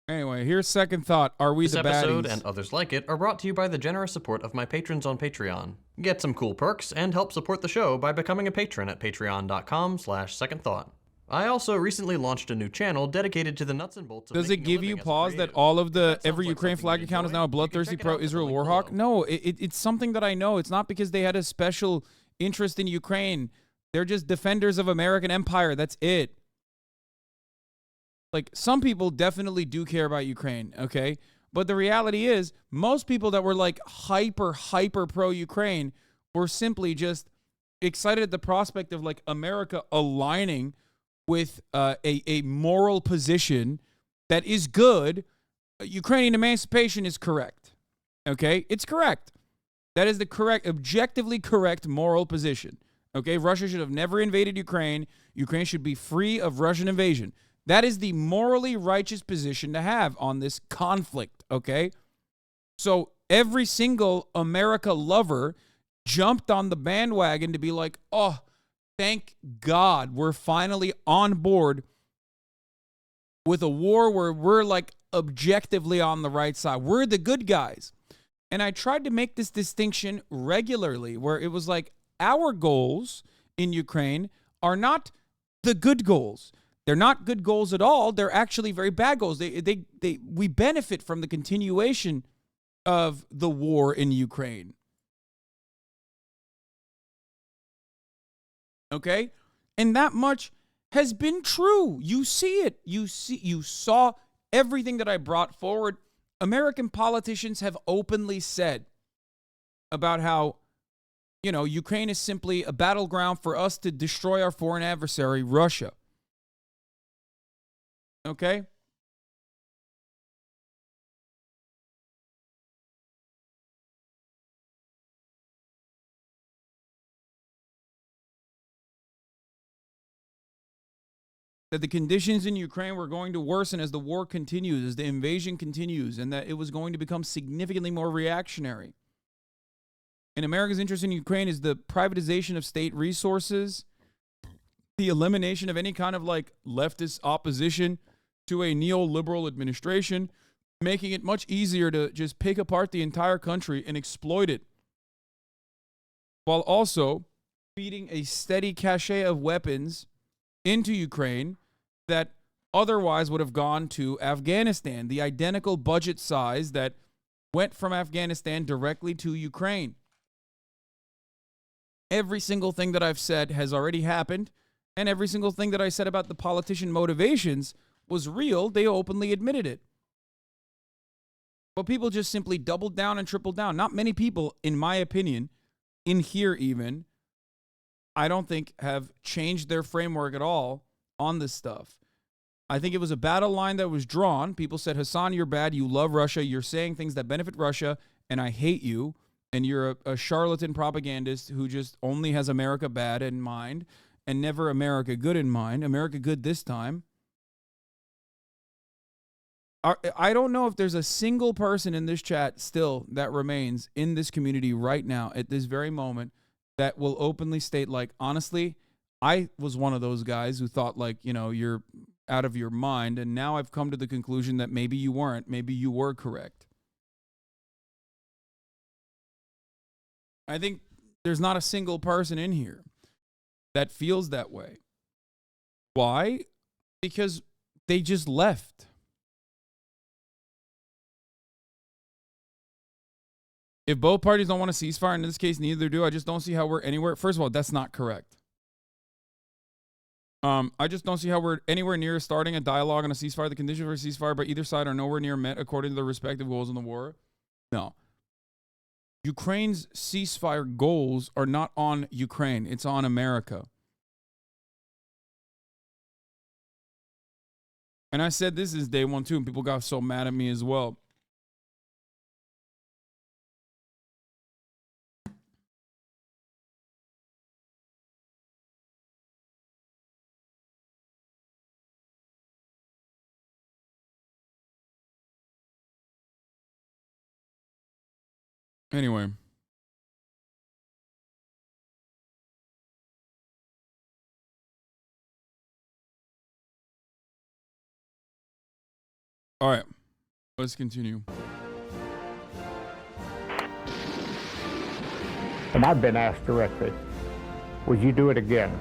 Anyway, here's second thought. Are we This the episode baddies? and others like it are brought to you by the generous support of my patrons on Patreon. Get some cool perks and help support the show by becoming a patron at patreon.com/secondthought. I also recently launched a new channel dedicated to the nuts and bolts of Does it making a give you living as a pause that creative. all of If the that sounds every like Ukraine something flag you'd account is enjoy, now a you can bloodthirsty check it out at the pro-Israel link warhawk? below. No, it's something that I know. It's not because they had a special interest in Ukraine. They're just defenders of American empire. That's it. Like, some people definitely do care about Ukraine, okay? But the reality is, most people that were like hyper pro-Ukraine were simply just excited at the prospect of like America aligning with a moral position that is good. Ukrainian emancipation is correct. Okay? It's correct. That is the correct, objectively correct moral position. Okay? Russia should have never invaded Ukraine. Ukraine should be free of Russian invasion. That is the morally righteous position to have on this conflict. Okay? So every single America lover jumped on the bandwagon to be like, oh, thank God we're finally on board with a war where we're like objectively on the right side. We're the good guys. And I tried to make this distinction regularly where it was like our goals in Ukraine are not the good goals. They're not good goals at all. They're actually very bad goals. We benefit from the continuation of the war in Ukraine. Okay? And that much has been true. You see it. You saw everything that I brought forward. American politicians have openly said about how, Ukraine is simply a battleground for us to destroy our foreign adversary, Russia. Okay? That the conditions in Ukraine were going to worsen as the war continues, as the invasion continues, and that it was going to become significantly more reactionary. And America's interest in Ukraine is the privatization of state resources, the elimination of any kind of like leftist opposition to a neoliberal administration, making it much easier to just pick apart the entire country and exploit it, while also feeding a steady cache of weapons into Ukraine that otherwise would have gone to Afghanistan, the identical budget size that went from Afghanistan directly to Ukraine. Every single thing that I've said has already happened, and every single thing that I said about the politician motivations was real. They openly admitted it. But people just simply doubled down and tripled down. Not many people, in my opinion, in here even, I don't think have changed their framework at all on this stuff. I think it was a battle line that was drawn. People said, Hassan, you're bad. You love Russia. You're saying things that benefit Russia, and I hate you. And you're a charlatan propagandist who just only has America bad in mind and never America good in mind. America good this time. I don't know if there's a single person in this chat still that remains in this community right now at this very moment that will openly state, like, honestly, I was one of those guys who thought, like, you're out of your mind. And now I've come to the conclusion that maybe you weren't. Maybe you were correct. I think there's not a single person in here that feels that way. Why? Because they just left. If both parties don't want a ceasefire, in this case, neither do, I just don't see how we're anywhere. First of all, that's not correct. I just don't see how we're anywhere near starting a dialogue on a ceasefire. The conditions for a ceasefire by either side are nowhere near met according to the respective goals in the war. No. Ukraine's ceasefire goals are not on Ukraine. It's on America. And I said this is day one, too, and people got so mad at me as well. Anyway. All right. Let's continue. And I've been asked directly, would you do it again?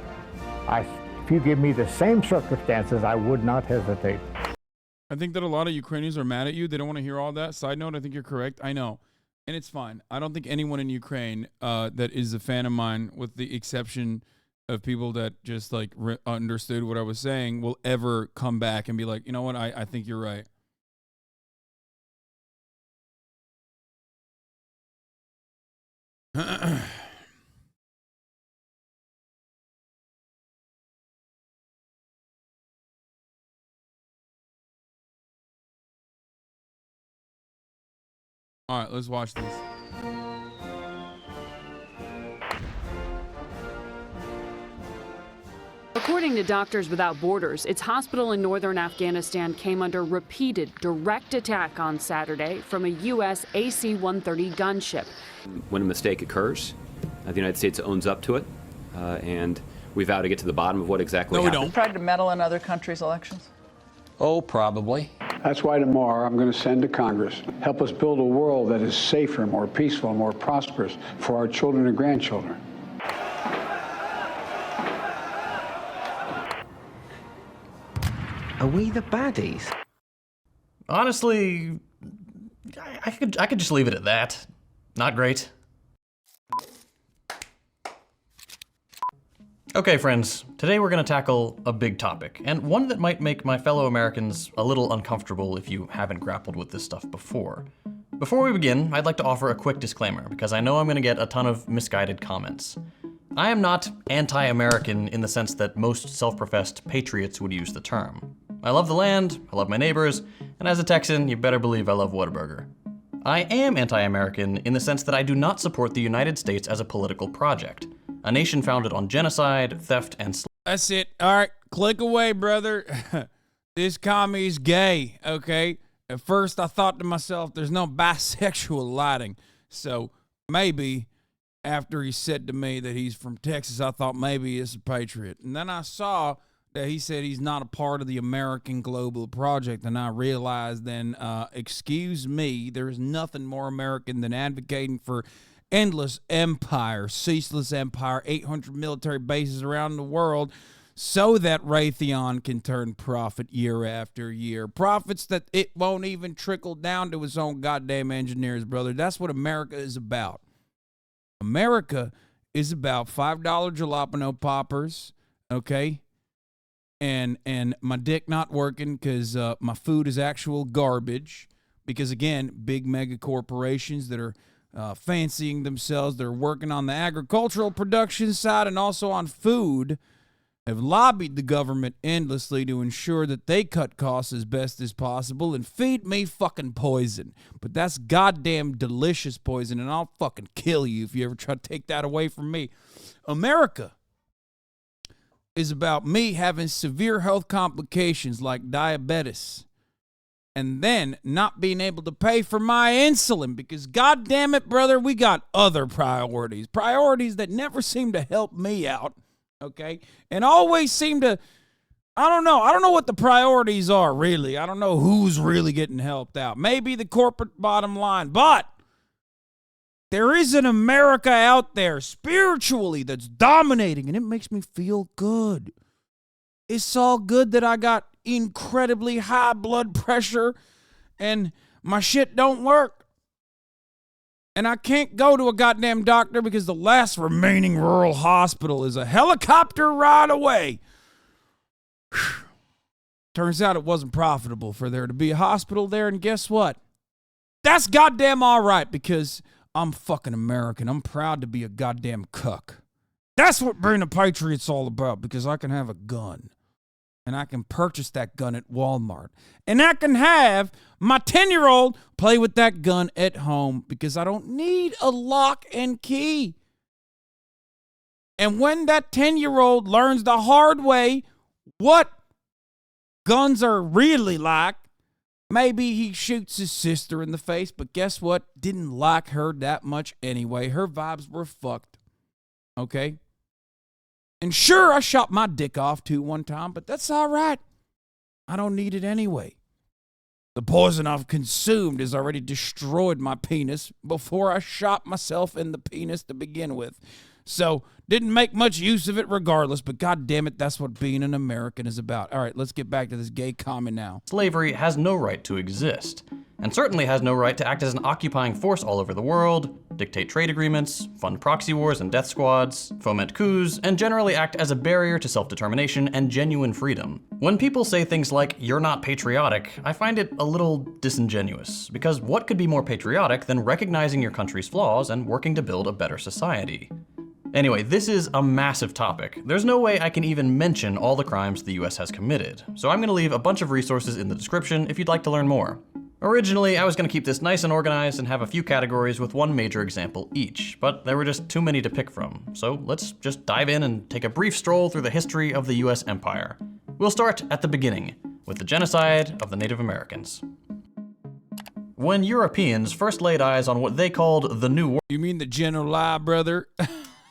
If you give me the same circumstances, I would not hesitate. I think that a lot of Ukrainians are mad at you. They don't want to hear all that. Side note, I think you're correct. I know. And it's fine. I don't think anyone in Ukraine that is a fan of mine, with the exception of people that just like understood what I was saying, will ever come back and be like, you know what, I think you're right. All right, let's watch this. According to Doctors Without Borders, its hospital in northern Afghanistan came under repeated direct attack on Saturday from a U.S. AC-130 gunship. When a mistake occurs, the United States owns up to it, and we vow to get to the bottom of what exactly happened. No, we don't. Tried to meddle in other countries' elections? Oh, probably. That's why tomorrow I'm going to send to Congress, help us build a world that is safer, more peaceful, more prosperous for our children and grandchildren. Are we the baddies? Honestly, I could just leave it at that. Not great. Okay, friends, today we're going to tackle a big topic, and one that might make my fellow Americans a little uncomfortable if you haven't grappled with this stuff before. Before we begin, I'd like to offer a quick disclaimer, because I know I'm going to get a ton of misguided comments. I am not anti-American in the sense that most self-professed patriots would use the term. I love the land, I love my neighbors, and as a Texan, you better believe I love Whataburger. I am anti-American in the sense that I do not support the United States as a political project, a nation founded on genocide, theft, and slavery. That's it. All right, click away, brother. This commie's gay, okay? At first, I thought to myself, there's no bisexual lighting. So maybe after he said to me that he's from Texas, I thought maybe he's a patriot. And then I saw that he said he's not a part of the American Global Project, and I realized then, excuse me, there's nothing more American than advocating for endless empire, ceaseless empire, 800 military bases around the world, so that Raytheon can turn profit year after year. Profits that it won't even trickle down to its own goddamn engineers, brother. That's what America is about. America is about $5 jalapeno poppers, okay? And my dick not working because my food is actual garbage. Because, again, big mega corporations that are fancying themselves, they're working on the agricultural production side and also on food, have lobbied the government endlessly to ensure that they cut costs as best as possible and feed me fucking poison. But that's goddamn delicious poison, and I'll fucking kill you if you ever try to take that away from me. America is about me having severe health complications like diabetes and then not being able to pay for my insulin because, God damn it, brother, we got other priorities that never seem to help me out, okay, and always seem to, I don't know what the priorities are, really. I don't know who's really getting helped out. Maybe the corporate bottom line, but there is an America out there spiritually that's dominating, and it makes me feel good. It's all good that I got incredibly high blood pressure and my shit don't work. And I can't go to a goddamn doctor because the last remaining rural hospital is a helicopter ride away. Turns out it wasn't profitable for there to be a hospital there, and guess what? That's goddamn all right because I'm fucking American. I'm proud to be a goddamn cuck. That's what being a patriot's all about, because I can have a gun. And I can purchase that gun at Walmart. And I can have my 10-year-old play with that gun at home because I don't need a lock and key. And when that 10-year-old learns the hard way what guns are really like, maybe he shoots his sister in the face, but guess what? Didn't like her that much anyway. Her vibes were fucked. Okay? And sure, I shot my dick off too one time, but that's all right. I don't need it anyway. The poison I've consumed has already destroyed my penis before I shot myself in the penis to begin with. So, didn't make much use of it regardless, but god damn it, that's what being an American is about. All right, let's get back to this gay comment now. Slavery has no right to exist, and certainly has no right to act as an occupying force all over the world, dictate trade agreements, fund proxy wars and death squads, foment coups, and generally act as a barrier to self-determination and genuine freedom. When people say things like, "you're not patriotic," I find it a little disingenuous, because what could be more patriotic than recognizing your country's flaws and working to build a better society? Anyway, this is a massive topic. There's no way I can even mention all the crimes the US has committed, so I'm gonna leave a bunch of resources in the description if you'd like to learn more. Originally, I was gonna keep this nice and organized and have a few categories with one major example each, but there were just too many to pick from, so let's just dive in and take a brief stroll through the history of the US empire. We'll start at the beginning, with the genocide of the Native Americans. When Europeans first laid eyes on what they called the New You mean the general lie, brother?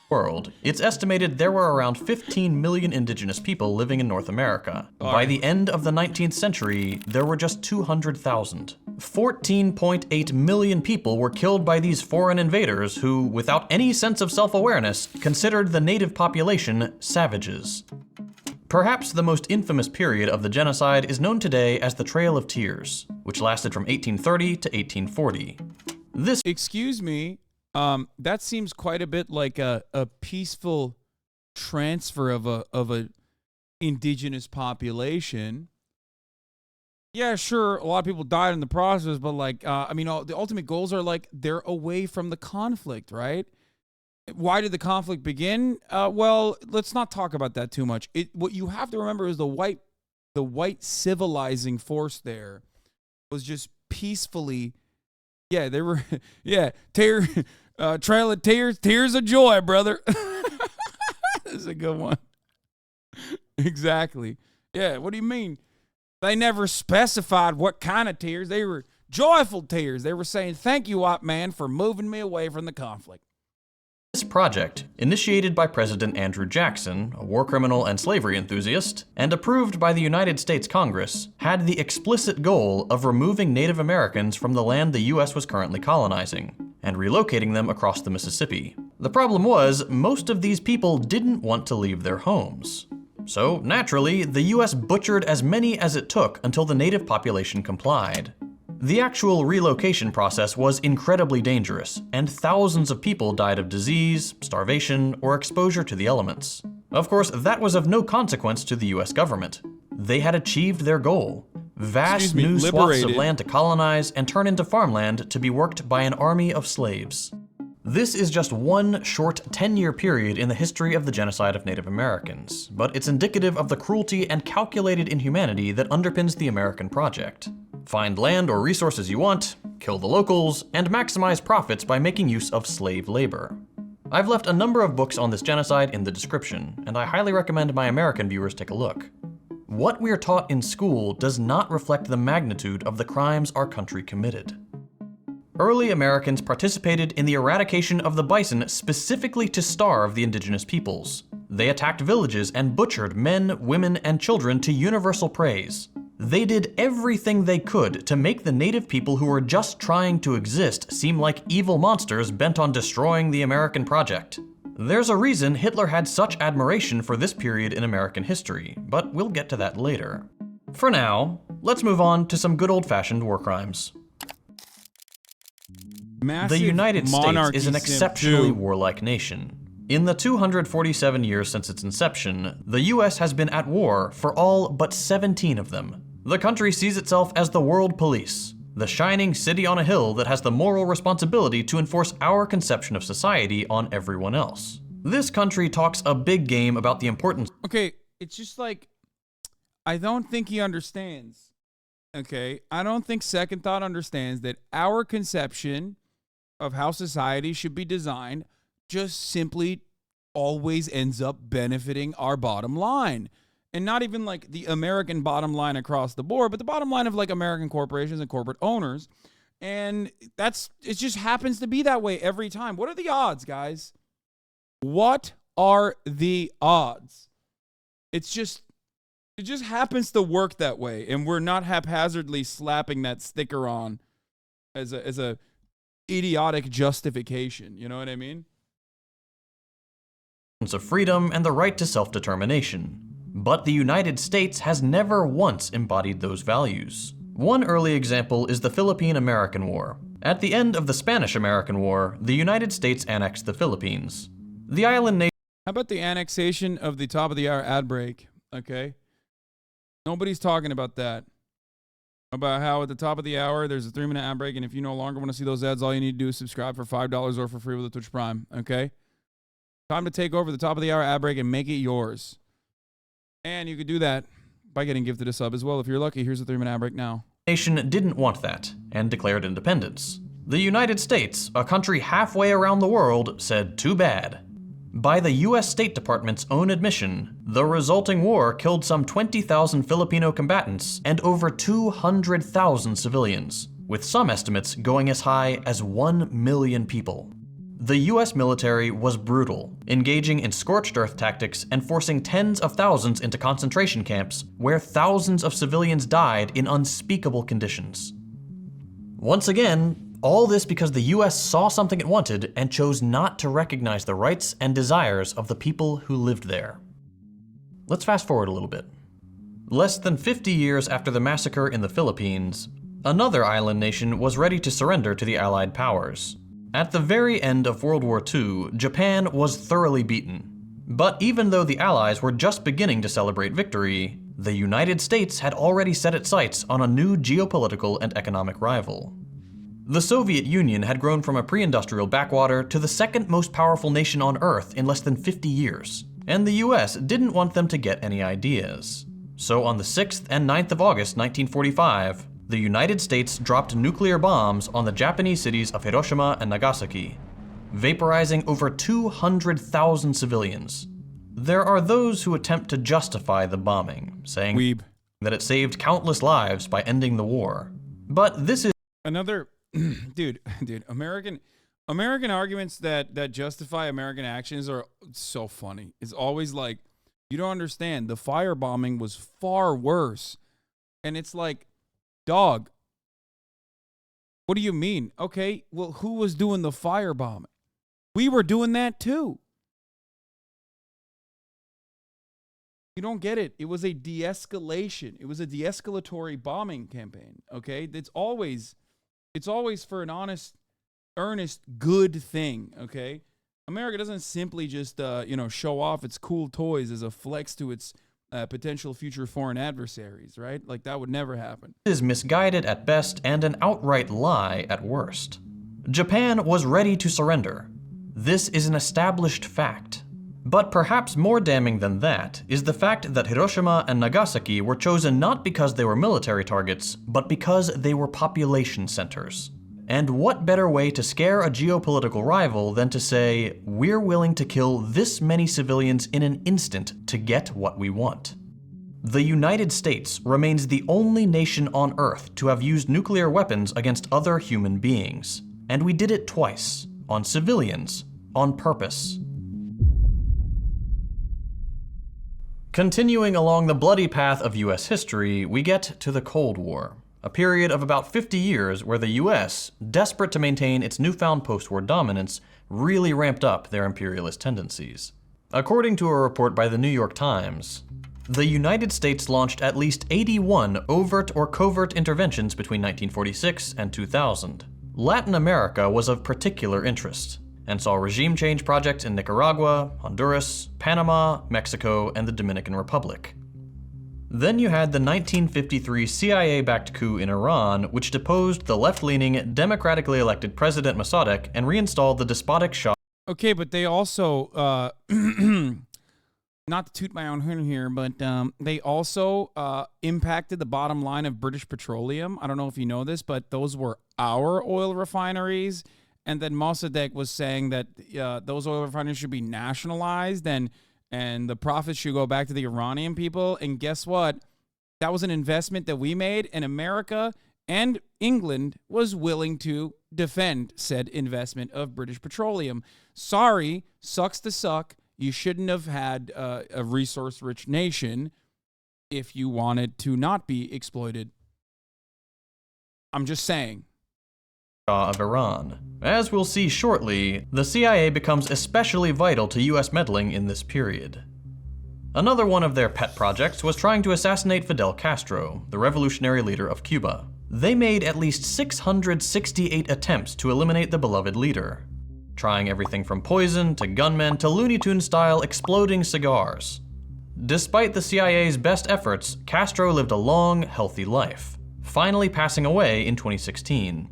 World, it's estimated there were around 15 million indigenous people living in North America. By the end of the 19th century, there were just 200,000. 14.8 million people were killed by these foreign invaders who, without any sense of self-awareness, considered the native population savages. Perhaps the most infamous period of the genocide is known today as the Trail of Tears, which lasted from 1830 to 1840. This Excuse me. That seems quite a bit like a peaceful transfer of a indigenous population. Yeah, sure, a lot of people died in the process, but like, I mean, the ultimate goals are like they're away from the conflict, right? Why did the conflict begin? Well, let's not talk about that too much. What you have to remember is the white civilizing force there was just peacefully. Yeah, they were. Yeah, Trail of Tears, tears of joy, brother. That's a good one. Exactly. Yeah, what do you mean? They never specified what kind of tears. They were joyful tears. They were saying, "Thank you, white man, for moving me away from the conflict." This project, initiated by President Andrew Jackson, a war criminal and slavery enthusiast, and approved by the United States Congress, had the explicit goal of removing Native Americans from the land the US was currently colonizing, and relocating them across the Mississippi. The problem was, most of these people didn't want to leave their homes. So, naturally, the US butchered as many as it took until the native population complied. The actual relocation process was incredibly dangerous, and thousands of people died of disease, starvation, or exposure to the elements. Of course, that was of no consequence to the US government. They had achieved their goal: vast new swaths of land to colonize and turn into farmland to be worked by an army of slaves. This is just one short 10-year period in the history of the genocide of Native Americans, but it's indicative of the cruelty and calculated inhumanity that underpins the American project. Find land or resources you want, kill the locals, and maximize profits by making use of slave labor. I've left a number of books on this genocide in the description, and I highly recommend my American viewers take a look. What we're taught in school does not reflect the magnitude of the crimes our country committed. Early Americans participated in the eradication of the bison specifically to starve the indigenous peoples. They attacked villages and butchered men, women, and children to universal praise. They did everything they could to make the native people who were just trying to exist seem like evil monsters bent on destroying the American project. There's a reason Hitler had such admiration for this period in American history, but we'll get to that later. For now, let's move on to some good old-fashioned war crimes. The United States is an exceptionally warlike nation. In the 247 years since its inception, the US has been at war for all but 17 of them. The country sees itself as the world police, the shining city on a hill that has the moral responsibility to enforce our conception of society on everyone else. This country talks a big game about the importance. Okay, it's just like, I don't think he understands. Okay, I don't think Second Thought understands that our conception of how society should be designed just simply always ends up benefiting our bottom line. And not even like the American bottom line across the board, but the bottom line of like American corporations and corporate owners. And it just happens to be that way every time. What are the odds, guys? What are the odds? It's just It just happens to work that way, and we're not haphazardly slapping that sticker on as a idiotic justification. You know what I mean? Of freedom and the right to self-determination. But the United States has never once embodied those values. One early example is the Philippine-American War. At the end of the Spanish-American War, the United States annexed the Philippines. The island nation... How about the annexation of the top of the hour ad break? Okay? Nobody's talking about that. About how at the top of the hour, there's a 3-minute ad break, and if you no longer want to see those ads, all you need to do is subscribe for $5 or for free with a Twitch Prime. Okay? Time to take over the top of the hour ad break and make it yours. And you could do that by getting gifted a sub as well. If you're lucky, here's a 3-minute ad break now. Nation didn't want that and declared independence. The United States, a country halfway around the world, said too bad. By the US State Department's own admission, the resulting war killed some 20,000 Filipino combatants and over 200,000 civilians, with some estimates going as high as 1 million people. The US military was brutal, engaging in scorched earth tactics and forcing tens of thousands into concentration camps where thousands of civilians died in unspeakable conditions. Once again, all this because the US saw something it wanted and chose not to recognize the rights and desires of the people who lived there. Let's fast forward a little bit. Less than 50 years after the massacre in the Philippines, another island nation was ready to surrender to the Allied powers. At the very end of World War II, Japan was thoroughly beaten. But even though the Allies were just beginning to celebrate victory, the United States had already set its sights on a new geopolitical and economic rival. The Soviet Union had grown from a pre-industrial backwater to the second most powerful nation on Earth in less than 50 years, and the US didn't want them to get any ideas. So on the 6th and 9th of August 1945, the United States dropped nuclear bombs on the Japanese cities of Hiroshima and Nagasaki, vaporizing over 200,000 civilians. There are those who attempt to justify the bombing, saying that it saved countless lives by ending the war. But this is another dude, American arguments that justify American actions are so funny. It's always like, you don't understand, the firebombing was far worse. And it's like, dog, what do you mean? Okay, well, who was doing the firebombing? We were doing that too. You don't get it. It was a de-escalation. It was a de-escalatory bombing campaign, okay? It's always for an honest, earnest, good thing, okay? America doesn't simply just, show off its cool toys as a flex to its potential future foreign adversaries, right? Like, that would never happen. Is misguided at best and an outright lie at worst. Japan was ready to surrender. This is an established fact. But perhaps more damning than that is the fact that Hiroshima and Nagasaki were chosen not because they were military targets, but because they were population centers. And what better way to scare a geopolitical rival than to say, we're willing to kill this many civilians in an instant to get what we want? The United States remains the only nation on Earth to have used nuclear weapons against other human beings. And we did it twice, on civilians, on purpose. Continuing along the bloody path of US history, we get to the Cold War. A period of about 50 years where the US, desperate to maintain its newfound post-war dominance, really ramped up their imperialist tendencies. According to a report by the New York Times, the United States launched at least 81 overt or covert interventions between 1946 and 2000. Latin America was of particular interest, and saw regime change projects in Nicaragua, Honduras, Panama, Mexico, and the Dominican Republic. Then you had the 1953 CIA-backed coup in Iran, which deposed the left-leaning, democratically elected President Mossadegh and reinstalled the despotic Shah. Okay, but they also, not to toot my own horn here, but they also impacted the bottom line of British Petroleum. I don't know if you know this, but those were our oil refineries. And then Mossadegh was saying that those oil refineries should be nationalized and the profits should go back to the Iranian people. And guess what? That was an investment that we made, and America and England was willing to defend said investment of British Petroleum. Sorry, sucks to suck. You shouldn't have had a resource-rich nation if you wanted to not be exploited. I'm just saying. Of Iran. As we'll see shortly, the CIA becomes especially vital to US meddling in this period. Another one of their pet projects was trying to assassinate Fidel Castro, the revolutionary leader of Cuba. They made at least 668 attempts to eliminate the beloved leader, trying everything from poison to gunmen to Looney Tunes-style exploding cigars. Despite the CIA's best efforts, Castro lived a long, healthy life, finally passing away in 2016.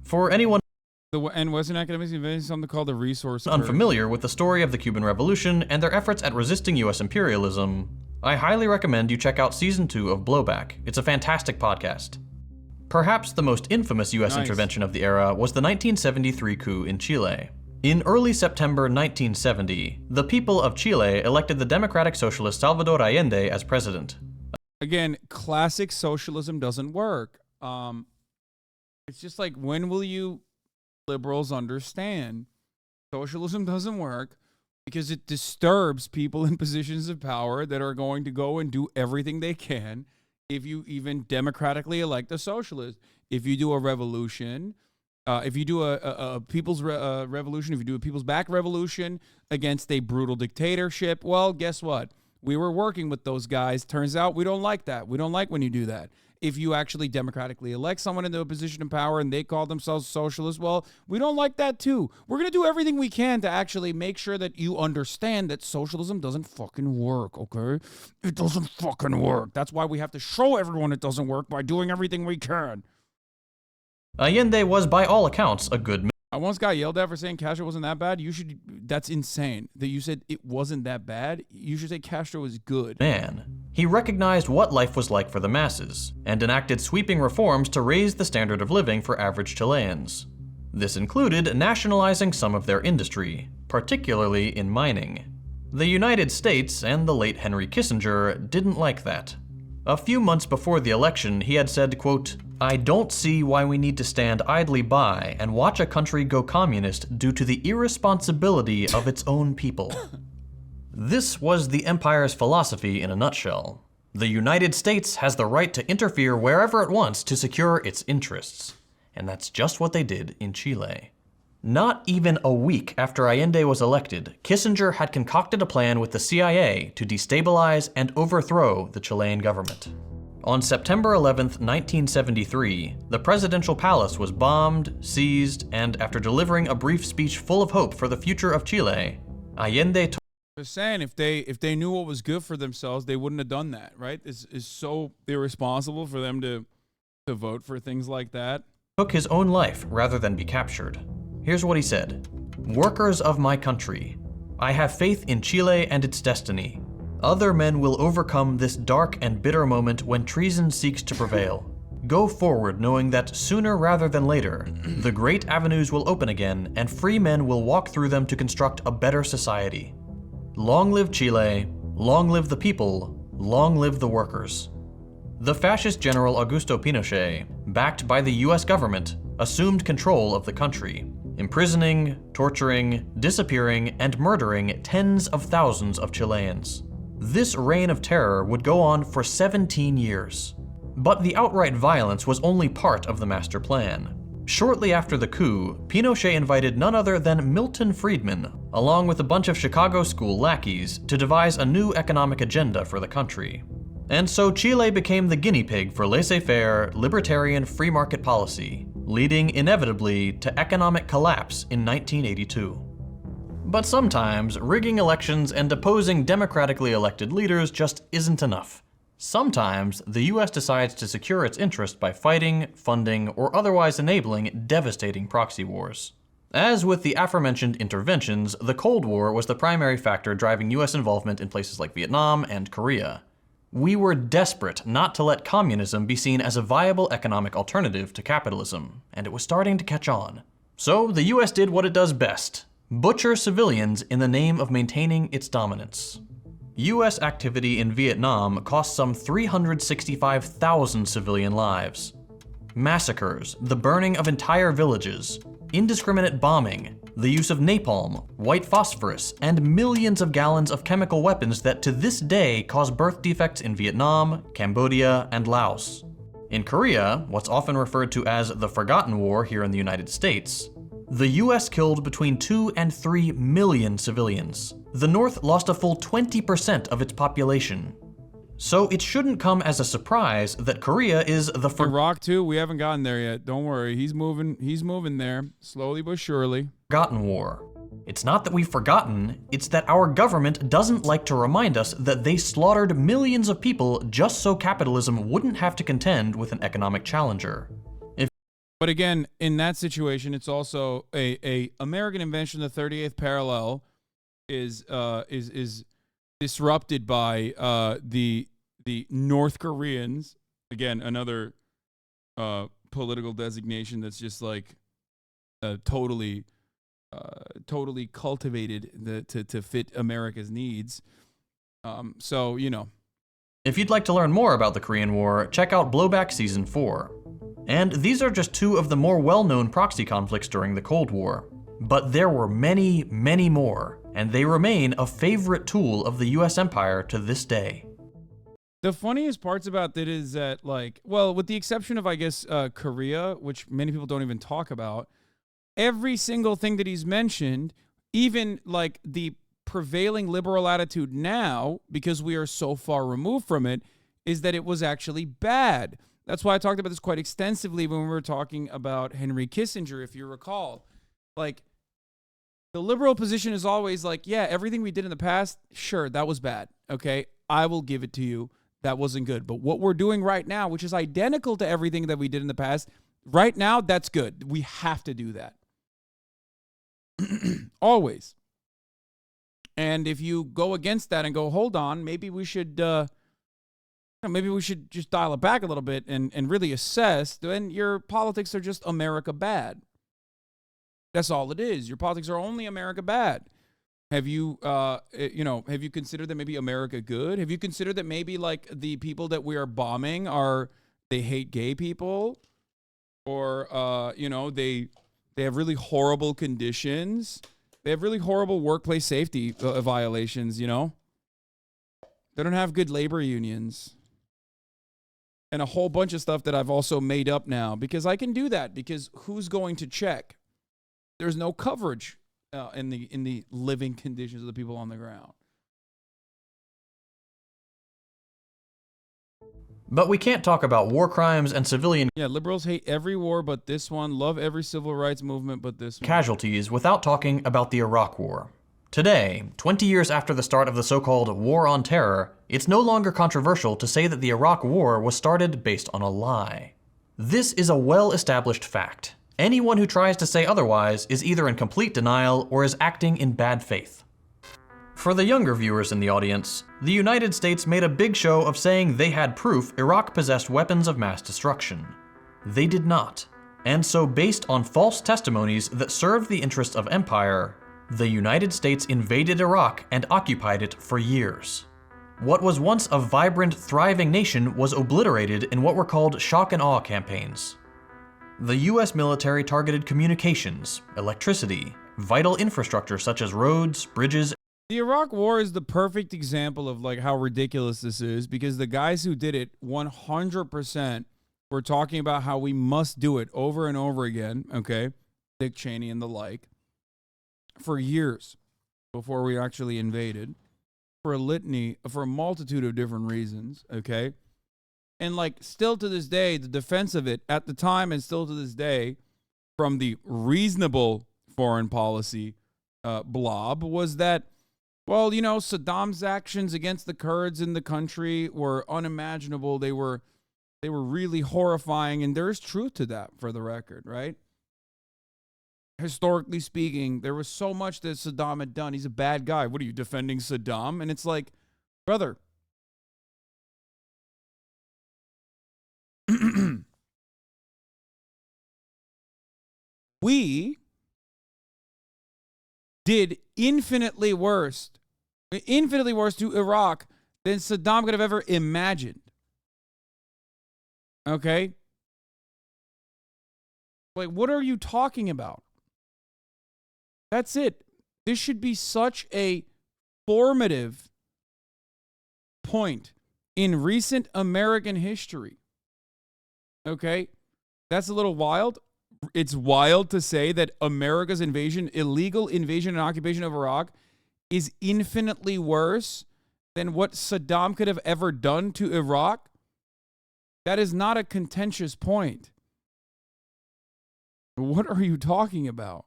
For anyone And Western academics invented something called the resource unfamiliar with the story of the Cuban Revolution and their efforts at resisting US imperialism, I highly recommend you check out Season 2 of Blowback. It's a fantastic podcast. Perhaps the most infamous US intervention of the era was the 1973 coup in Chile. In early September 1970, the people of Chile elected the democratic socialist Salvador Allende as president. Again, classic socialism doesn't work. It's just like, when will you liberals understand socialism doesn't work? Because it disturbs people in positions of power that are going to go and do everything they can if you even democratically elect a socialist. If you do a revolution, if you do a people's revolution, if you do a people's back revolution against a brutal dictatorship, well, guess what? We were working with those guys. Turns out we don't like that. We don't like when you do that. If you actually democratically elect someone into a position of power and they call themselves socialists, well, we don't like that too. We're going to do everything we can to actually make sure that you understand that socialism doesn't fucking work, okay? It doesn't fucking work. That's why we have to show everyone it doesn't work by doing everything we can. Allende was, by all accounts, a good man. I once got yelled at for saying Castro wasn't that bad. That's insane that you said it wasn't that bad. You should say Castro was good. He recognized what life was like for the masses and enacted sweeping reforms to raise the standard of living for average Chileans. This included nationalizing some of their industry, particularly in mining. The United States and the late Henry Kissinger didn't like that. A few months before the election, he had said, quote, "I don't see why we need to stand idly by and watch a country go communist due to the irresponsibility of its own people." This was the empire's philosophy in a nutshell. The United States has the right to interfere wherever it wants to secure its interests. And that's just what they did in Chile. Not even a week after Allende was elected, Kissinger had concocted a plan with the CIA to destabilize and overthrow the Chilean government. On September 11th, 1973, the presidential palace was bombed, seized, and after delivering a brief speech full of hope for the future of Chile, Allende Just saying, if they knew what was good for themselves, they wouldn't have done that, right? It's so irresponsible for them to vote for things like that. Took his own life rather than be captured. Here's what he said: "Workers of my country, I have faith in Chile and its destiny. Other men will overcome this dark and bitter moment when treason seeks to prevail. Go forward knowing that sooner rather than later, the great avenues will open again and free men will walk through them to construct a better society. Long live Chile, long live the people, long live the workers." The fascist general Augusto Pinochet, backed by the US government, assumed control of the country, imprisoning, torturing, disappearing, and murdering tens of thousands of Chileans. This reign of terror would go on for 17 years. But the outright violence was only part of the master plan. Shortly after the coup, Pinochet invited none other than Milton Friedman, along with a bunch of Chicago school lackeys, to devise a new economic agenda for the country. And so Chile became the guinea pig for laissez-faire, libertarian free market policy, leading inevitably to economic collapse in 1982. But sometimes, rigging elections and deposing democratically elected leaders just isn't enough. Sometimes, the US decides to secure its interest by fighting, funding, or otherwise enabling devastating proxy wars. As with the aforementioned interventions, the Cold War was the primary factor driving US involvement in places like Vietnam and Korea. We were desperate not to let communism be seen as a viable economic alternative to capitalism, and it was starting to catch on. So the US did what it does best: butcher civilians in the name of maintaining its dominance. US activity in Vietnam cost some 365,000 civilian lives. Massacres, the burning of entire villages, indiscriminate bombing, the use of napalm, white phosphorus, and millions of gallons of chemical weapons that to this day cause birth defects in Vietnam, Cambodia, and Laos. In Korea, what's often referred to as the Forgotten War here in the United States, the US killed between 2 and 3 million civilians. The North lost a full 20% of its population. So it shouldn't come as a surprise that Korea is the Iraq too, we haven't gotten there yet. Don't worry, he's moving there, slowly but surely. Forgotten War. It's not that we've forgotten, it's that our government doesn't like to remind us that they slaughtered millions of people just so capitalism wouldn't have to contend with an economic challenger. But again, in that situation, it's also a American invention. The 38th parallel is disrupted by the North Koreans. Again, another political designation that's just like totally cultivated to fit America's needs. So, you know. If you'd like to learn more about the Korean War, check out Blowback Season 4. And these are just two of the more well-known proxy conflicts during the Cold War. But there were many, many more, and they remain a favorite tool of the US empire to this day. The funniest parts about that is that, like, well, with the exception of, I guess, Korea, which many people don't even talk about, every single thing that he's mentioned, even like the prevailing liberal attitude now, because we are so far removed from it, is that it was actually bad. That's why I talked about this quite extensively when we were talking about Henry Kissinger, if you recall. Like, the liberal position is always like, yeah, everything we did in the past, sure, that was bad. Okay, I will give it to you. That wasn't good. But what we're doing right now, which is identical to everything that we did in the past, right now, that's good. We have to do that. Always. And if you go against that and go, hold on, maybe we should just dial it back a little bit and really assess, then your politics are just America bad. That's all it is. Your politics are only America bad. Have you, have you considered that maybe America good? Have you considered that maybe like the people that we are bombing they hate gay people, or they have really horrible conditions. They have really horrible workplace safety violations. You know, they don't have good labor unions. And a whole bunch of stuff that I've also made up now because I can do that, because who's going to check? There's no coverage in the living conditions of the people on the ground. But we can't talk about war crimes and civilian liberals hate every war but this one, love every civil rights movement but this one. Casualties without talking about the Iraq War. Today, 20 years after the start of the so-called War on Terror, it's no longer controversial to say that the Iraq War was started based on a lie. This is a well-established fact. Anyone who tries to say otherwise is either in complete denial or is acting in bad faith. For the younger viewers in the audience, the United States made a big show of saying they had proof Iraq possessed weapons of mass destruction. They did not. And so, based on false testimonies that served the interests of empire, the United States invaded Iraq and occupied it for years. What was once a vibrant, thriving nation was obliterated in what were called shock and awe campaigns. The US military targeted communications, electricity, vital infrastructure such as roads, bridges. The Iraq War is the perfect example of like how ridiculous this is, because the guys who did it 100% were talking about how we must do it over and over again, okay? Dick Cheney and the like, for years before we actually invaded, for a multitude of different reasons, okay? And like still to this day, the defense of it at the time and still to this day from the reasonable foreign policy blob was that, well, you know, Saddam's actions against the Kurds in the country were unimaginable. They were really horrifying, and there's truth to that, for the record, right? Historically speaking, there was so much that Saddam had done. He's a bad guy. What are you, defending Saddam? And it's like, brother, we did infinitely worse to Iraq than Saddam could have ever imagined. Okay? Like, what are you talking about? That's it. This should be such a formative point in recent American history. Okay? That's a little wild. It's wild to say that America's invasion, illegal invasion and occupation of Iraq, is infinitely worse than what Saddam could have ever done to Iraq. That is not a contentious point. What are you talking about?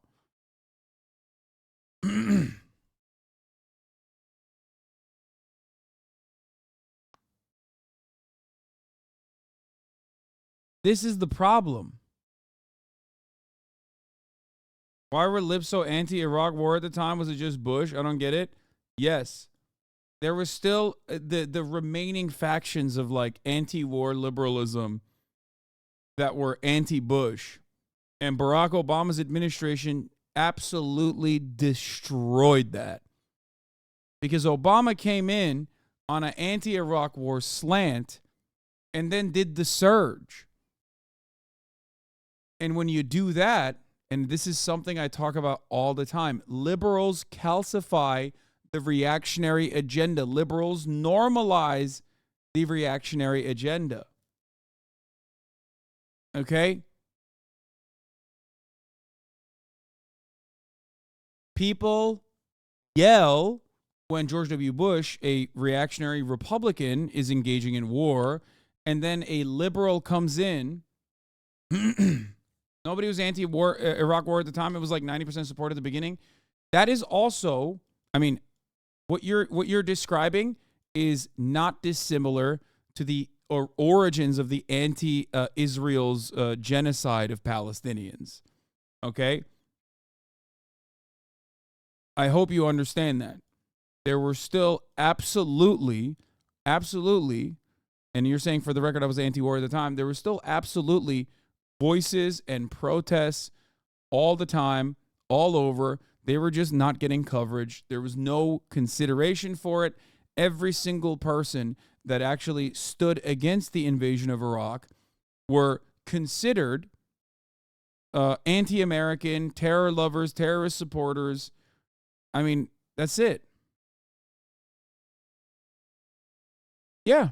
This is the problem. Why were libs so anti-Iraq war at the time? Was it just Bush? I don't get it. Yes. There was still the remaining factions of like anti-war liberalism that were anti-Bush. And Barack Obama's administration absolutely destroyed that. Because Obama came in on an anti-Iraq war slant and then did the surge. And when you do that, and this is something I talk about all the time, liberals calcify the reactionary agenda. Liberals normalize the reactionary agenda. Okay? People yell when George W. Bush, a reactionary Republican, is engaging in war, and then a liberal comes in. Nobody was anti-war Iraq war at the time. It was like 90% support at the beginning. That is also, I mean, what you're describing is not dissimilar to the origins of the anti-Israel's genocide of Palestinians. Okay? I hope you understand that. There were still absolutely, and you're saying for the record I was anti-war at the time, there were still absolutely voices and protests all the time, all over. They were just not getting coverage. There was no consideration for it. Every single person that actually stood against the invasion of Iraq were considered anti-American, terror lovers, terrorist supporters. I mean, that's it. Yeah.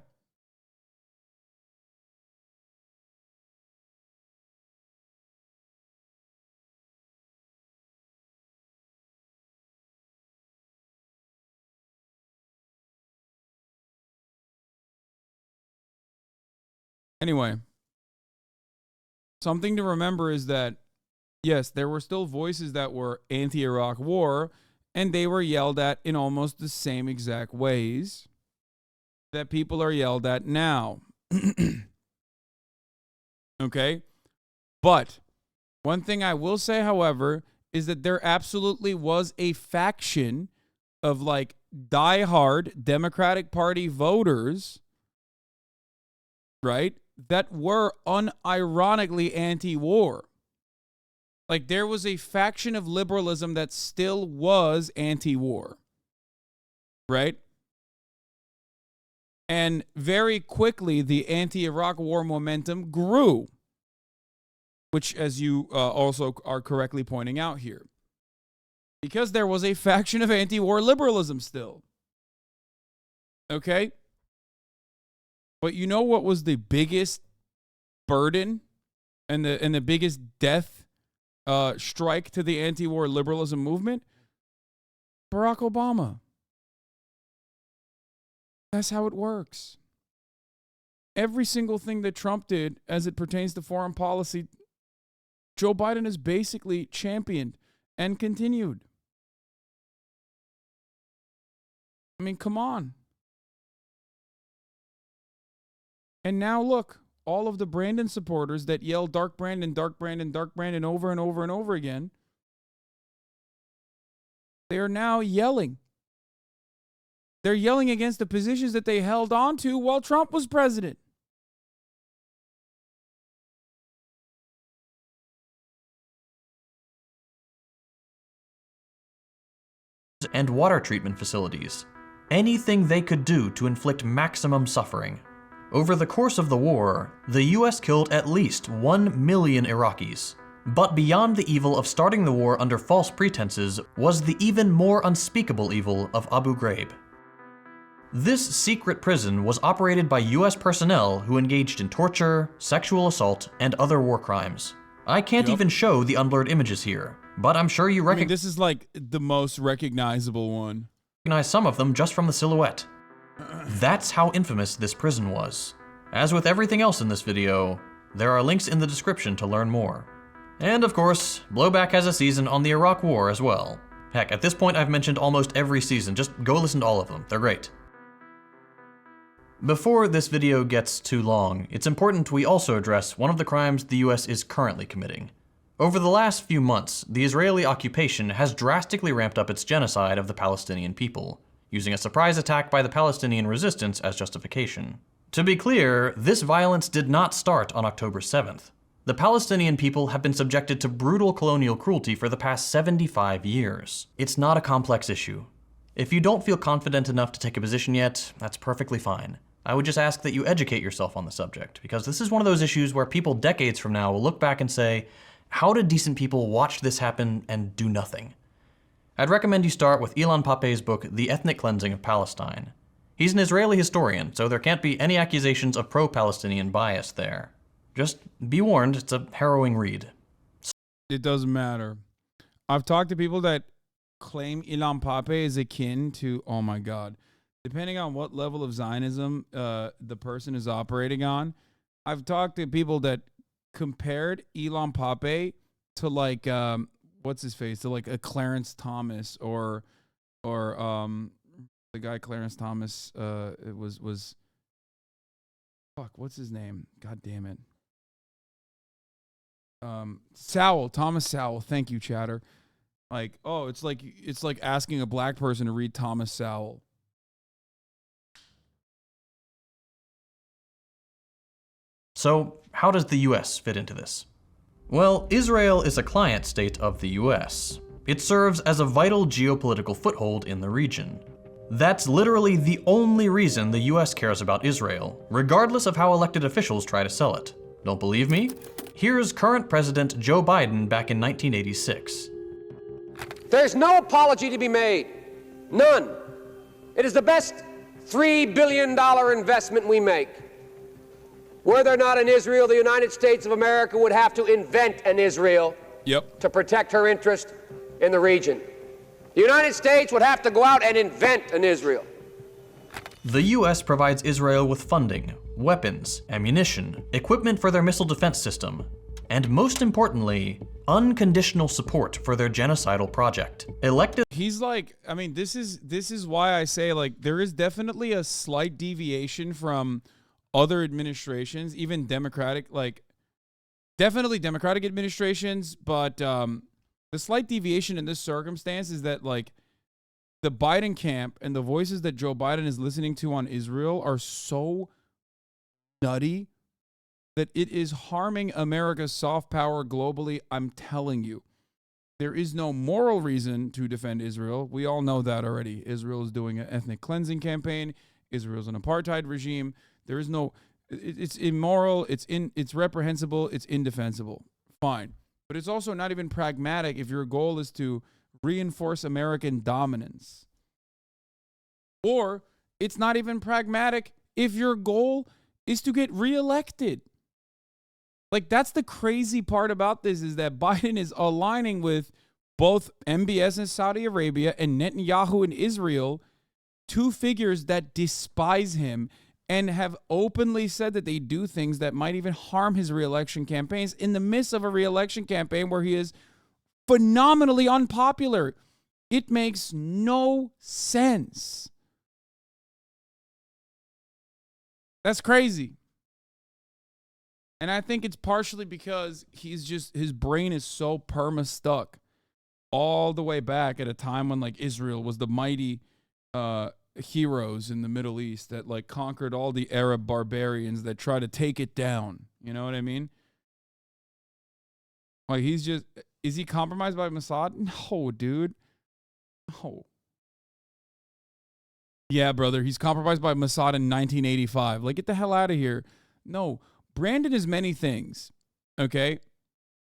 Anyway, something to remember is that, yes, there were still voices that were anti-Iraq war, and they were yelled at in almost the same exact ways that people are yelled at now. Okay? But one thing I will say, however, is that there absolutely was a faction of like diehard Democratic Party voters, right, that were unironically anti-war. Like there was a faction of liberalism that still was anti-war, right? And very quickly, the anti-Iraq war momentum grew, which, as you also are correctly pointing out here, because there was a faction of anti-war liberalism still. Okay? But you know what was the biggest burden and the biggest death strike to the anti-war liberalism movement? Barack Obama. That's how it works. Every single thing that Trump did as it pertains to foreign policy, Joe Biden has basically championed and continued. I mean, come on. And now look, all of the Brandon supporters that yell Dark Brandon, Dark Brandon, Dark Brandon over and over and over again, they are now yelling. They're yelling against the positions that they held on to while Trump was president. And water treatment facilities. Anything they could do to inflict maximum suffering. Over the course of the war, the US killed at least 1 million Iraqis. But beyond the evil of starting the war under false pretenses was the even more unspeakable evil of Abu Ghraib. This secret prison was operated by US personnel who engaged in torture, sexual assault, and other war crimes. I can't even show the unblurred images here, but I'm sure you recognize this is like the most recognizable one. Some of them just from the silhouette. That's how infamous this prison was. As with everything else in this video, there are links in the description to learn more. And of course, Blowback has a season on the Iraq War as well. Heck, at this point I've mentioned almost every season, just go listen to all of them, they're great. Before this video gets too long, it's important we also address one of the crimes the US is currently committing. Over the last few months, the Israeli occupation has drastically ramped up its genocide of the Palestinian people, using a surprise attack by the Palestinian resistance as justification. To be clear, this violence did not start on October 7th. The Palestinian people have been subjected to brutal colonial cruelty for the past 75 years. It's not a complex issue. If you don't feel confident enough to take a position yet, that's perfectly fine. I would just ask that you educate yourself on the subject, because this is one of those issues where people decades from now will look back and say, how did decent people watch this happen and do nothing? I'd recommend you start with Ilan Pappé's book, The Ethnic Cleansing of Palestine. He's an Israeli historian, so there can't be any accusations of pro-Palestinian bias there. Just be warned, it's a harrowing read. It doesn't matter. I've talked to people that claim Ilan Pappé is akin to, oh my God, depending on what level of Zionism the person is operating on. I've talked to people that compared Ilan Pappé to like, what's his face, to like a Clarence Thomas or the guy Clarence Thomas, it was, fuck, what's his name? God damn it. Sowell, Thomas Sowell. Thank you, Chatter. Like, oh, it's like asking a black person to read Thomas Sowell. So, how does the US fit into this? Well, Israel is a client state of the US. It serves as a vital geopolitical foothold in the region. That's literally the only reason the US cares about Israel, regardless of how elected officials try to sell it. Don't believe me? Here's current President Joe Biden back in 1986. There's no apology to be made. None. It is the best $3 billion investment we make. Were there not an Israel, the United States of America would have to invent an Israel to protect her interest in the region. The United States would have to go out and invent an Israel. The US provides Israel with funding, weapons, ammunition, equipment for their missile defense system, and most importantly, unconditional support for their genocidal project. He's like, I mean, this is why I say, like, there is definitely a slight deviation from other administrations, even Democratic, like, definitely Democratic administrations, but the slight deviation in this circumstance is that, like, the Biden camp and the voices that Joe Biden is listening to on Israel are so nutty that it is harming America's soft power globally. I'm telling you, there is no moral reason to defend Israel. We all know that already. Israel is doing an ethnic cleansing campaign. Israel's an apartheid regime. There is no, it's immoral. It's reprehensible. It's indefensible. Fine. But it's also not even pragmatic if your goal is to reinforce American dominance. Or it's not even pragmatic if your goal is to get reelected. Like, that's the crazy part about this, is that Biden is aligning with both MBS in Saudi Arabia and Netanyahu in Israel, two figures that despise him and have openly said that they do things that might even harm his reelection campaigns in the midst of a reelection campaign where he is phenomenally unpopular. It makes no sense. That's crazy. And I think it's partially because his brain is so perma-stuck all the way back at a time when, like, Israel was the mighty heroes in the Middle East that, like, conquered all the Arab barbarians that try to take it down. You know what I mean? Like, is he compromised by Mossad? No, dude. No. Yeah, brother, he's compromised by Mossad in 1985. Like, get the hell out of here. No. Brandon is many things, okay?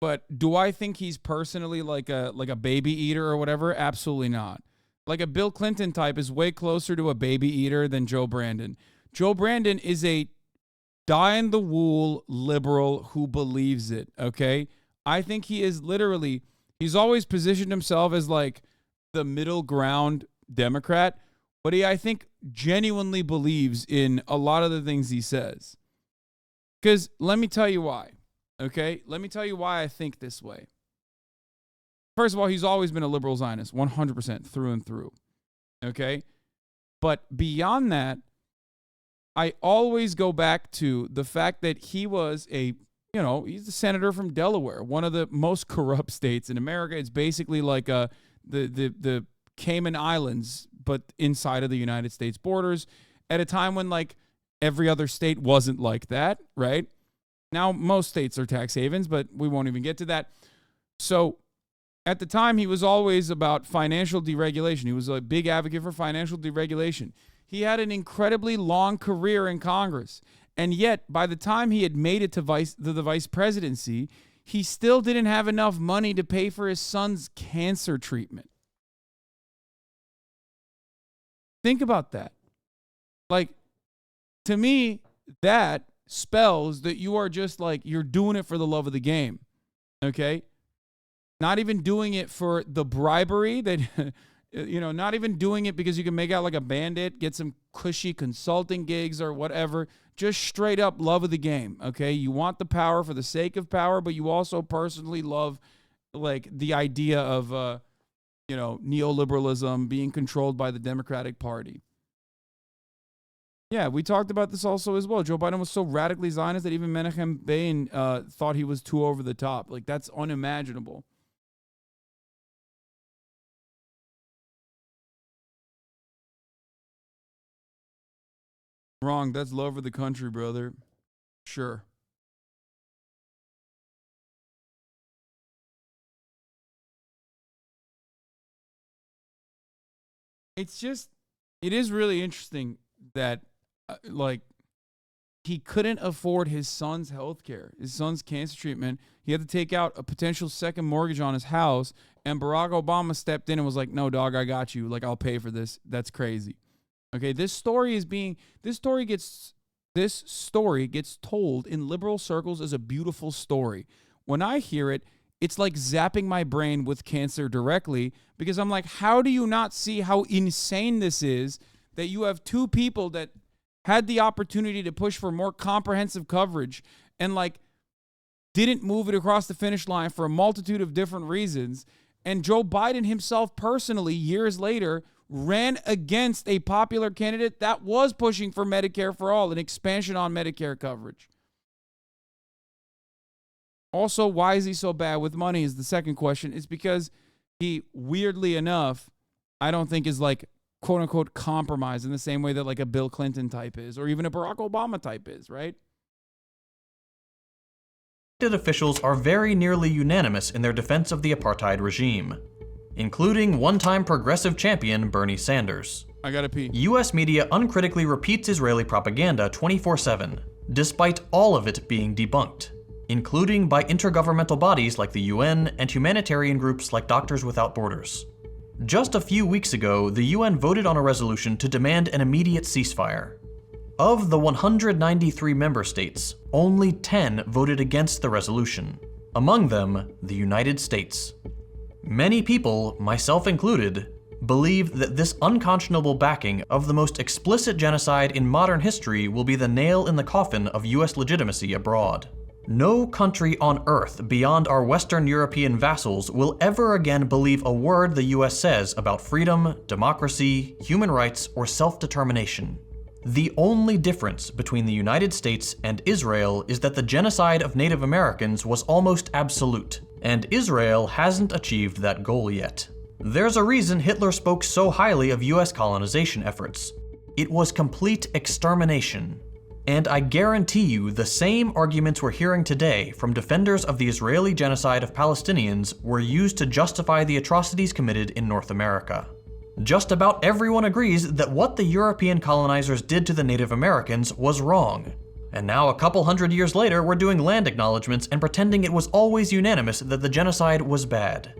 But do I think he's personally like a baby eater or whatever? Absolutely not. Like a Bill Clinton type is way closer to a baby eater than Joe Brandon. Joe Brandon is a die-in-the-wool liberal who believes it, okay? I think he is literally, he's always positioned himself as like the middle ground Democrat, but he, I think, genuinely believes in a lot of the things he says. Because let me tell you why, okay? Let me tell you why I think this way. First of all, he's always been a liberal Zionist, 100% through and through, okay? But beyond that, I always go back to the fact that he was he's a senator from Delaware, one of the most corrupt states in America. It's basically like the Cayman Islands, but inside of the United States borders, at a time when like every other state wasn't like that, right? Now most states are tax havens, but we won't even get to that. So at the time, he was always about financial deregulation. He was a big advocate for financial deregulation. He had an incredibly long career in Congress. And yet, by the time he had made it to the vice presidency, he still didn't have enough money to pay for his son's cancer treatment. Think about that. Like, to me, that spells that you are just like, you're doing it for the love of the game. Okay? Not even doing it for the bribery that, not even doing it because you can make out like a bandit, get some cushy consulting gigs or whatever. Just straight up love of the game, okay? You want the power for the sake of power, but you also personally love, like, the idea of, neoliberalism being controlled by the Democratic Party. Yeah, we talked about this also as well. Joe Biden was so radically Zionist that even Menachem Begin thought he was too over the top. Like, that's unimaginable. Wrong. That's love for the country, brother. Sure. It is really interesting that, he couldn't afford his son's health care, his son's cancer treatment. He had to take out a potential second mortgage on his house, and Barack Obama stepped in and was like, no, dog, I got you. Like, I'll pay for this. That's crazy. Okay, this story gets told in liberal circles as a beautiful story. When I hear it, it's like zapping my brain with cancer directly, because I'm like, how do you not see how insane this is that you have two people that had the opportunity to push for more comprehensive coverage and didn't move it across the finish line for a multitude of different reasons, and Joe Biden himself personally, years later, ran against a popular candidate that was pushing for Medicare for all, an expansion on Medicare coverage. Also, why is he so bad with money is the second question. It's because he, weirdly enough, I don't think is quote unquote compromised in the same way that a Bill Clinton type is, or even a Barack Obama type is, right? Elected officials are very nearly unanimous in their defense of the apartheid regime, including one-time progressive champion Bernie Sanders. I gotta pee. US media uncritically repeats Israeli propaganda 24/7, despite all of it being debunked, including by intergovernmental bodies like the UN and humanitarian groups like Doctors Without Borders. Just a few weeks ago, the UN voted on a resolution to demand an immediate ceasefire. Of the 193 member states, only 10 voted against the resolution, among them the United States. Many people, myself included, believe that this unconscionable backing of the most explicit genocide in modern history will be the nail in the coffin of US legitimacy abroad. No country on Earth beyond our Western European vassals will ever again believe a word the US says about freedom, democracy, human rights, or self-determination. The only difference between the United States and Israel is that the genocide of Native Americans was almost absolute, and Israel hasn't achieved that goal yet. There's a reason Hitler spoke so highly of US colonization efforts. It was complete extermination. And I guarantee you the same arguments we're hearing today from defenders of the Israeli genocide of Palestinians were used to justify the atrocities committed in North America. Just about everyone agrees that what the European colonizers did to the Native Americans was wrong. And now, a couple hundred years later, we're doing land acknowledgements and pretending it was always unanimous that the genocide was bad.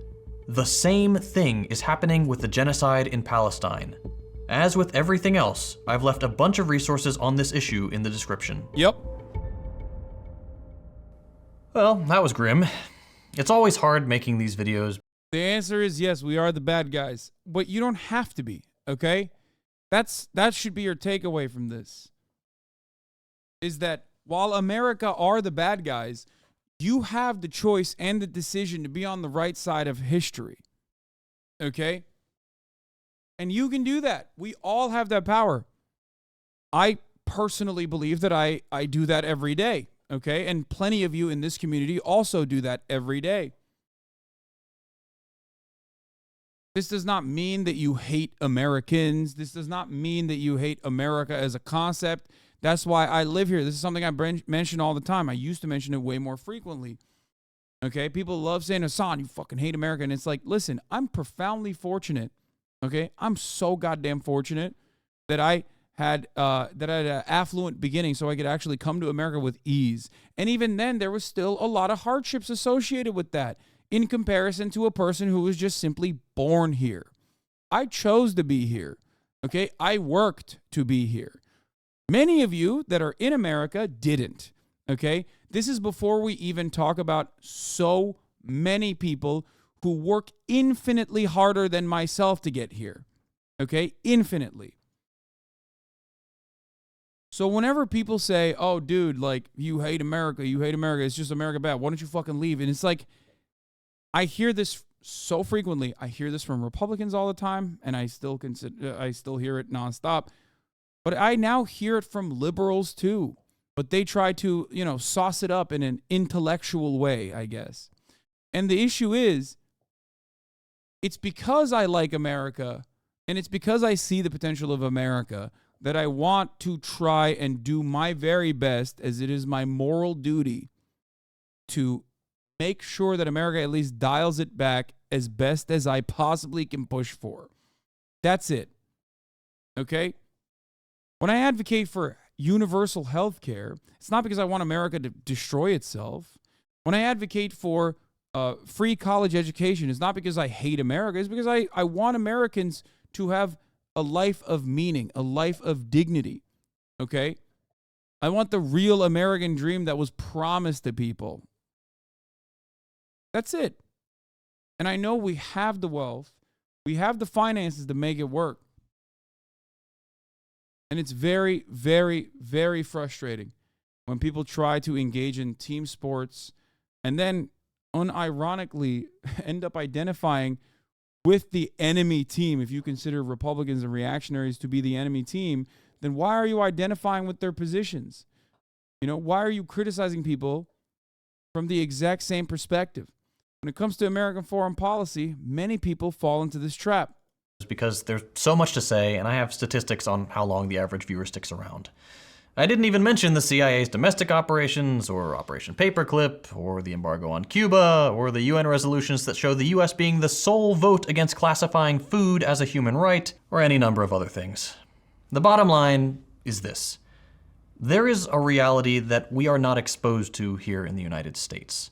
The same thing is happening with the genocide in Palestine. As with everything else, I've left a bunch of resources on this issue in the description. Yep. Well, that was grim. It's always hard making these videos. The answer is yes, we are the bad guys. But you don't have to be, okay? That should be your takeaway from this. Is that while America are the bad guys, you have the choice and the decision to be on the right side of history. Okay? And you can do that. We all have that power. I personally believe that I do that every day. Okay? And plenty of you in this community also do that every day. This does not mean that you hate Americans. This does not mean that you hate America as a concept. That's why I live here. This is something I mention all the time. I used to mention it way more frequently. Okay? People love saying, Hassan, you fucking hate America. And it's like, listen, I'm profoundly fortunate. Okay? I'm so goddamn fortunate that I had an affluent beginning so I could actually come to America with ease. And even then, there was still a lot of hardships associated with that in comparison to a person who was just simply born here. I chose to be here. Okay? I worked to be here. Many of you that are in America didn't, okay? This is before we even talk about so many people who work infinitely harder than myself to get here, okay? Infinitely. So whenever people say, oh, dude, like, you hate America, it's just America bad, why don't you fucking leave? And it's like, I hear this so frequently. I hear this from Republicans all the time, and I still hear it nonstop. But I now hear it from liberals too. But they try to, sauce it up in an intellectual way, I guess. And the issue is, it's because I like America, and it's because I see the potential of America, that I want to try and do my very best, as it is my moral duty, to make sure that America at least dials it back as best as I possibly can push for. That's it. Okay? When I advocate for universal health care, it's not because I want America to destroy itself. When I advocate for free college education, it's not because I hate America. It's because I want Americans to have a life of meaning, a life of dignity. Okay? I want the real American dream that was promised to people. That's it. And I know we have the wealth. We have the finances to make it work. And it's very, very, very frustrating when people try to engage in team sports and then unironically end up identifying with the enemy team. If you consider Republicans and reactionaries to be the enemy team, then why are you identifying with their positions? Why are you criticizing people from the exact same perspective? When it comes to American foreign policy, many people fall into this trap. Because there's so much to say, and I have statistics on how long the average viewer sticks around. I didn't even mention the CIA's domestic operations, or Operation Paperclip, or the embargo on Cuba, or the UN resolutions that show the US being the sole vote against classifying food as a human right, or any number of other things. The bottom line is this. There is a reality that we are not exposed to here in the United States.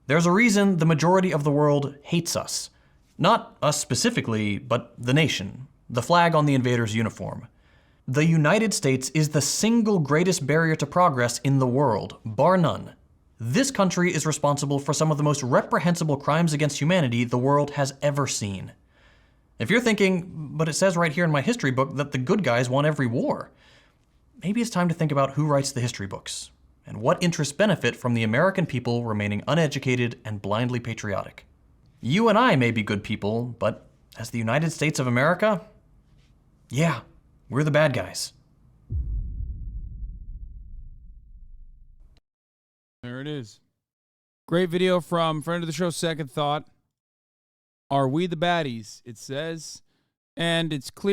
There's a reason the majority of the world hates us. Not us specifically, but the nation, the flag on the invader's uniform. The United States is the single greatest barrier to progress in the world, bar none. This country is responsible for some of the most reprehensible crimes against humanity the world has ever seen. If you're thinking, but it says right here in my history book that the good guys won every war, maybe it's time to think about who writes the history books, and what interests benefit from the American people remaining uneducated and blindly patriotic. You and I may be good people, but as the United States of America, yeah, we're the bad guys. There it is. Great video from friend of the show, Second Thought. Are we the baddies? It says, and it's clear